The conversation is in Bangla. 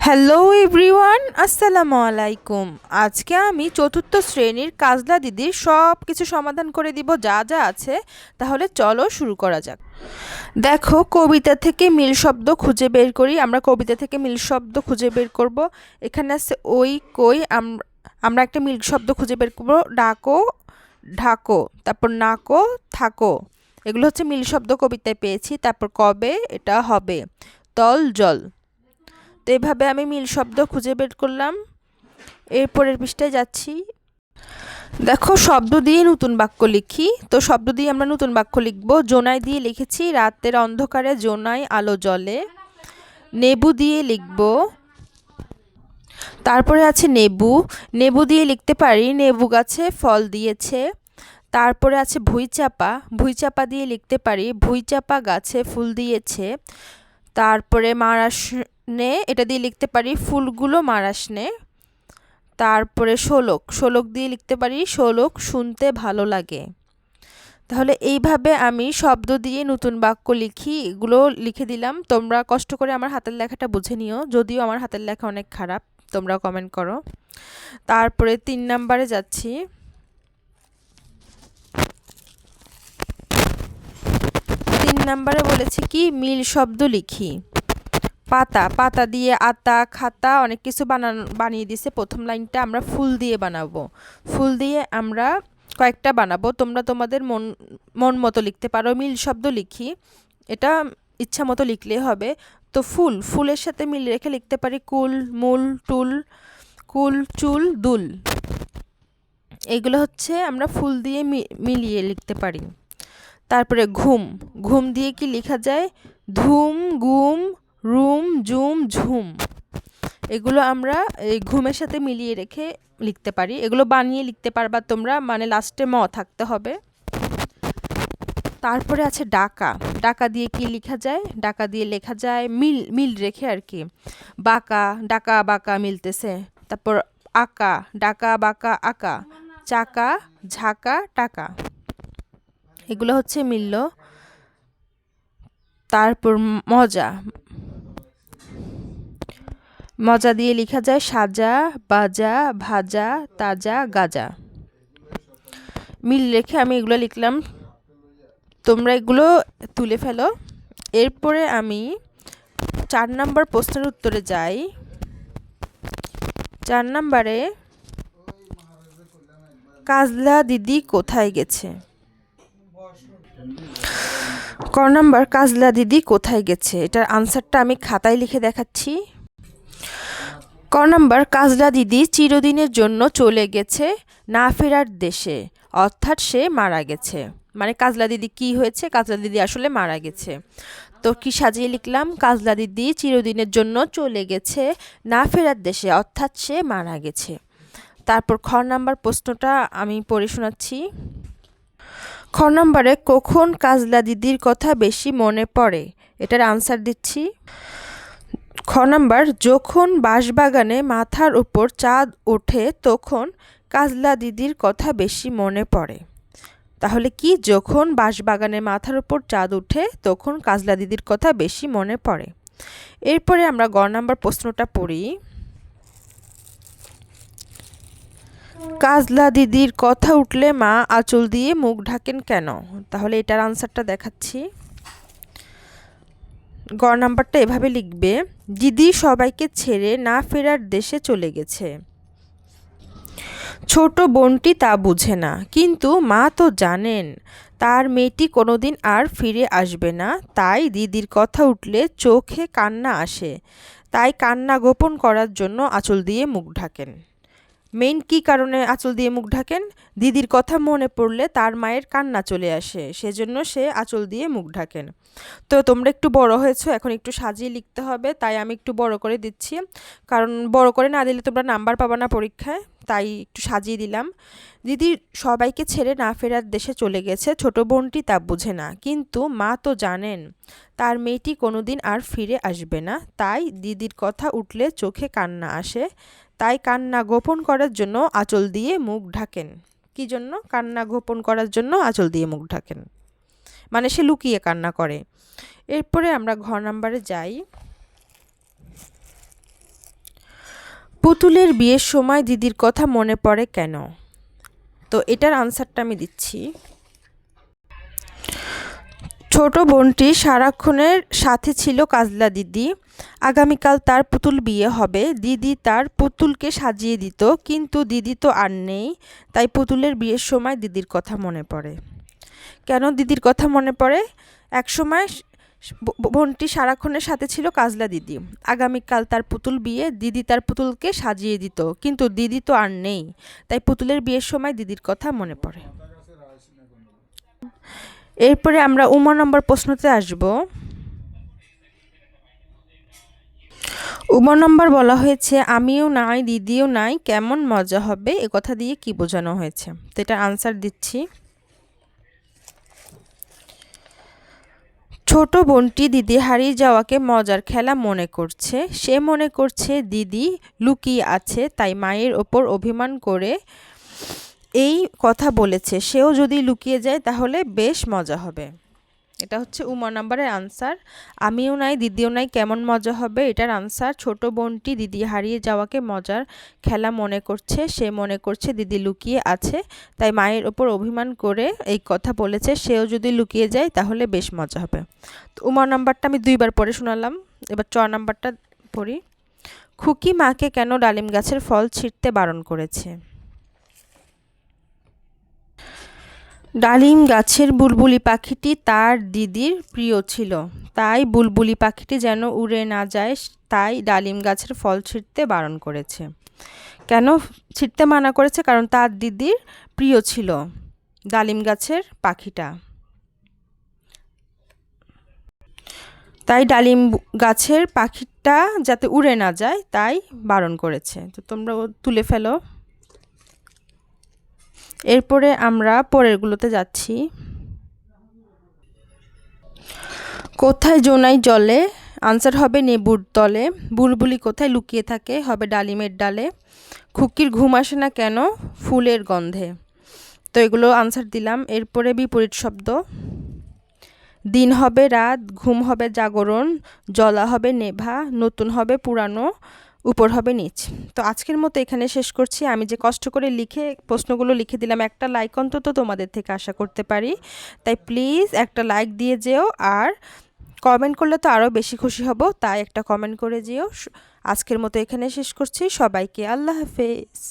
হ্যালো এভরিওয়ান, আসসালামু আলাইকুম। আজকে আমি চতুর্থ শ্রেণীর কাজলা দিদির সব কিছু সমাধান করে দিব যা যা আছে। তাহলে চলো শুরু করা যাক। দেখো, কবিতা থেকে মিল শব্দ খুঁজে বের করি। আমরা কবিতা থেকে মিল শব্দ খুঁজে বের করব। এখানে আছে ওই, কই। আমরা একটা মিল শব্দ খুঁজে বের করব। ডাকো, ঢাকো, তারপর নাকো, থাকো। এগুলো হচ্ছে মিল শব্দ কবিতায় পেয়েছি। তারপর কবে, এটা হবে। তল, জল। তো এভাবে আমি মিল শব্দ খুঁজে বের করলাম। এরপরের পৃষ্ঠায় যাচ্ছি। দেখো, শব্দ দিয়ে নতুন বাক্য লিখি। তো শব্দ দিয়ে আমরা নতুন বাক্য লিখব। জোনাই দিয়ে লিখেছি রাতের অন্ধকারে জোনাই আলো জ্বলে। নেবু দিয়ে লিখব। তারপরে আছে নেবু। নেবু দিয়ে লিখতে পারি নেবু গাছে ফল দিয়েছে। তারপরে আছে ভুঁইচাপা। ভুঁইচাপা দিয়ে লিখতে পারি ভুঁইচাপা গাছে ফুল দিয়েছে। তারপরে মারাসনে, এটা দিয়ে লিখতে পারি ফুলগুলো মারাসনে। তারপরে শোলক। শোলক দিয়ে লিখতে পারি শোলক শুনতে ভালো লাগে। তাহলে এইভাবে আমি শব্দ দিয়ে নতুন বাক্য লিখি। এগুলো লিখে দিলাম। তোমরা কষ্ট করে আমার হাতের লেখাটা বুঝে নিও, যদিও আমার হাতের লেখা অনেক খারাপ। তোমরা কমেন্ট করো। তারপরে 3 নাম্বারে যাচ্ছি। 3 নাম্বারে বলেছি কি মিল শব্দ লিখি। পাতা, পাতা দিয়ে আতা, খাতা, অনেক কিছু বানিয়ে দিছে। প্রথম লাইনটা আমরা ফুল দিয়ে বানাবো। ফুল দিয়ে আমরা কয়েকটা বানাবো। তোমরা তোমাদের মন মতো লিখতে পারো। মিল শব্দ লিখি, এটা ইচ্ছা মতো লিখলেই হবে। তো ফুল, ফুলের সাথে মিল রেখে লিখতে পারি কুল, মূল, টুল, কুল, চুল, দুল। এগুলো হচ্ছে আমরা ফুল দিয়ে মিলিয়ে লিখতে পারি। তারপরে ঘুম। ঘুম দিয়ে কি লেখা যায়? ধুম, গুম, রুম, জুম, ঝুম। এগুলো আমরা এই ঘুমের সাথে মিলিয়ে রেখে লিখতে পারি। এগুলো বানিয়ে লিখতে পারবা তোমরা, মানে লাস্টে ম থাকতে হবে। তারপরে আছে ডাকা। ডাকা দিয়ে কি লেখা যায়? ডাকা দিয়ে লেখা যায় মিল, মিল রেখে আর কি। বাঁকা, ডাকা বাঁকা মিলতেছে। তারপর আঁকা, ডাকা বাঁকা আঁকা। চাকা, ঝাঁকা, টাকা। এগুলো হচ্ছে মিলল। তারপর মজা। মজা দিয়ে লেখা যায় সাজা, বাজা, ভাজা, তাজা, গাজা। মিল রেখে আমি এগুলো লিখলাম। তোমরা এগুলো তুলে ফেলো। এরপরে আমি 4 নাম্বার প্রশ্নের উত্তরে যাই। 4 নাম্বারে কাজলা দিদি কোথায় গেছে? ক নাম্বার কাজলা দিদি কোথায় গেছে? এটার আনসারটা আমি খাতায় লিখে দেখাচ্ছি। ক নাম্বার কাজলা দিদি চিরদিনের জন্য চলে গেছে না ফেরার দেশে, অর্থাৎ সে মারা গেছে। মানে কাজলা দিদি কি হয়েছে? কাজলা দিদি আসলে মারা গেছে। তো কি সাজিয়ে লিখলাম? কাজলা দিদি চিরদিনের জন্য চলে গেছে না ফেরার দেশে, অর্থাৎ সে মারা গেছে। তারপর খ নাম্বার প্রশ্নটা আমি পড়ে শোনাচ্ছি। খ নাম্বারে কখন কাজলা দিদির কথা বেশি মনে পড়ে? এটার আনসার দিচ্ছি। খ নাম্বার যখন বাঁশবাগানে মাথার উপর চাঁদ ওঠে তখন কাজলা দিদির কথা বেশি মনে পড়ে। তাহলে কি যখন বাঁশবাগানে মাথার উপর চাঁদ ওঠে তখন কাজলা দিদির কথা বেশি মনে পড়ে। এরপরে আমরা গ নাম্বার প্রশ্নটা পড়ি। কাজলা দিদির কথা উঠলে মা আঁচল দিয়ে মুখ ঢাকেন কেন? তাহলে এটার আনসারটা দেখাচ্ছি। গ নাম্বারটা এভাবে লিখবে, দিদি সবাইকে ছেড়ে না ফেরার দেশে চলে গেছে। ছোট বোনটি তা বুঝে না, কিন্তু মা তো জানেন তার মেয়েটি কোনোদিন আর ফিরে আসবে না। তাই দিদির কথা উঠলে চোখে কান্না আসে। তাই কান্না গোপন করার জন্য আঁচল দিয়ে মুখ ঢাকেন। মেইন কী কারণে আঁচল দিয়ে মুখ ঢাকেন? দিদির কথা মনে পড়লে তার মায়ের কান্না চলে আসে, সেজন্য সে আঁচল দিয়ে মুখ ঢাকেন। তো তোমরা একটু বড় হয়েছো, এখন একটু সাজিয়ে লিখতে হবে, তাই আমি একটু বড় করে দিচ্ছি। কারণ বড় করে না দিলে তোমরা নাম্বার পাবা না পরীক্ষায়, তাই একটু সাজিয়ে দিলাম। দিদি সবাইকে ছেড়ে না ফেরার দেশে চলে গেছে, ছোট বোনটি তা বুঝে না, কিন্তু মা তো জানেন তার মেয়েটি কোনোদিন আর ফিরে আসবে না। তাই দিদির কথা উঠলে চোখে কান্না আসে। তাই কান্না গোপন করার জন্য আঁচল দিয়ে মুখ ঢাকেন। কি জন্য? কান্না গোপন করার জন্য আঁচল দিয়ে মুখ ঢাকেন, মানে সে লুকিয়ে কান্না করে। এরপরে আমরা ঘ নাম্বারে যাই। পুতুলের বিয়ের সময় দিদির কথা মনে পড়ে কেন? তো এটার আনসারটা আমি দিচ্ছি। ছোট বোনটি সারাক্ষণের সাথে ছিল কাজলা দিদি। আগামীকাল তার পুতুল বিয়ে হবে। দিদি তার পুতুলকে সাজিয়ে দিত, কিন্তু দিদি তো আর নেই, তাই পুতুলের বিয়ের সময় দিদির কথা মনে পড়ে। কেন দিদির কথা মনে পড়ে? একসময় বোনটি সারাক্ষণের সাথে ছিল কাজলা দিদি। আগামীকাল তার পুতুল বিয়ে, দিদি তার পুতুলকে সাজিয়ে দিত, কিন্তু দিদি তো আর নেই, তাই পুতুলের বিয়ের সময় দিদির কথা মনে পড়ে। এরপরে আমরা উমা নম্বর প্রশ্নতে আসব। উমা নম্বর বলা হয়েছে আমিও নাই দিদিও নাই, কেমন মজা হবে, এ কথা দিয়ে কি বোঝানো হয়েছে? তো এটার আনসার দিচ্ছি। ছোট বোনটি দিদি হারিয়ে যাওয়াকে মজার খেলা মনে করছে। সে মনে করছে দিদি লুকিয়ে আছে, তাই মায়ের ওপর অভিমান করে এই কথা বলেছে, সেও যদি লুকিয়ে যায় তাহলে বেশ মজা হবে। এটা হচ্ছে উমা নাম্বারের আনসার। আমিও নাই দিদিও নাই, কেমন মজা হবে, এটার আনসার ছোট বোনটি দিদি হারিয়ে যাওয়াকে মজার খেলা মনে করছে। সে মনে করছে দিদি লুকিয়ে আছে, তাই মায়ের ওপর অভিমান করে এই কথা বলেছে, সেও যদি লুকিয়ে যায় তাহলে বেশ মজা হবে। তো উমা নাম্বারটা আমি 2বার পড়ে শোনালাম। এবার 4 নাম্বারটা পড়ি। খুকি মাকে কেন ডালিম গাছের ফল ছিঁড়তে বারণ করেছে? ডালিম গাছের বুলবুলি পাখিটি তার দিদির প্রিয় ছিল, তাই বুলবুলি পাখিটি যেন উড়ে না যায়, তাই ডালিম গাছের ফল ছিঁড়তে বারণ করেছে। কেন ছিঁড়তে মানা করেছে? কারণ তার দিদির প্রিয় ছিল ডালিম গাছের পাখিটা, তাই ডালিম গাছের পাখিটা যাতে উড়ে না যায় তাই বারণ করেছে। তো তোমরা তুলে ফেলো। এরপরে আমরা পরেরগুলোতে যাচ্ছি। কোথায় জোনাই জলে? আনসার হবে নেবুর তলে। বুলবুলি কোথায় লুকিয়ে থাকে? হবে ডালিমের ডালে। খুকির ঘুম আসে না কেন? ফুলের গন্ধে। তো এগুলো আনসার দিলাম। এরপরে বিপরীত শব্দ। দিন হবে রাত, ঘুম হবে জাগরণ, জলা হবে নেভা, নতুন হবে পুরানো, উপর হবে নিচ। তো আজকের মতো এখানে শেষ করছি। আমি যে কষ্ট করে লিখে প্রশ্নগুলো লিখে দিলাম, একটা লাইক অন্তত তোমাদের থেকে আশা করতে পারি, তাই প্লিজ একটা লাইক দিয়ে যেও, আর কমেন্ট করলে তো আরও বেশি খুশি হব, তাই একটা কমেন্ট করে যেও। আজকের মতো এখানে শেষ করছি। সবাইকে আল্লাহ হাফেজ।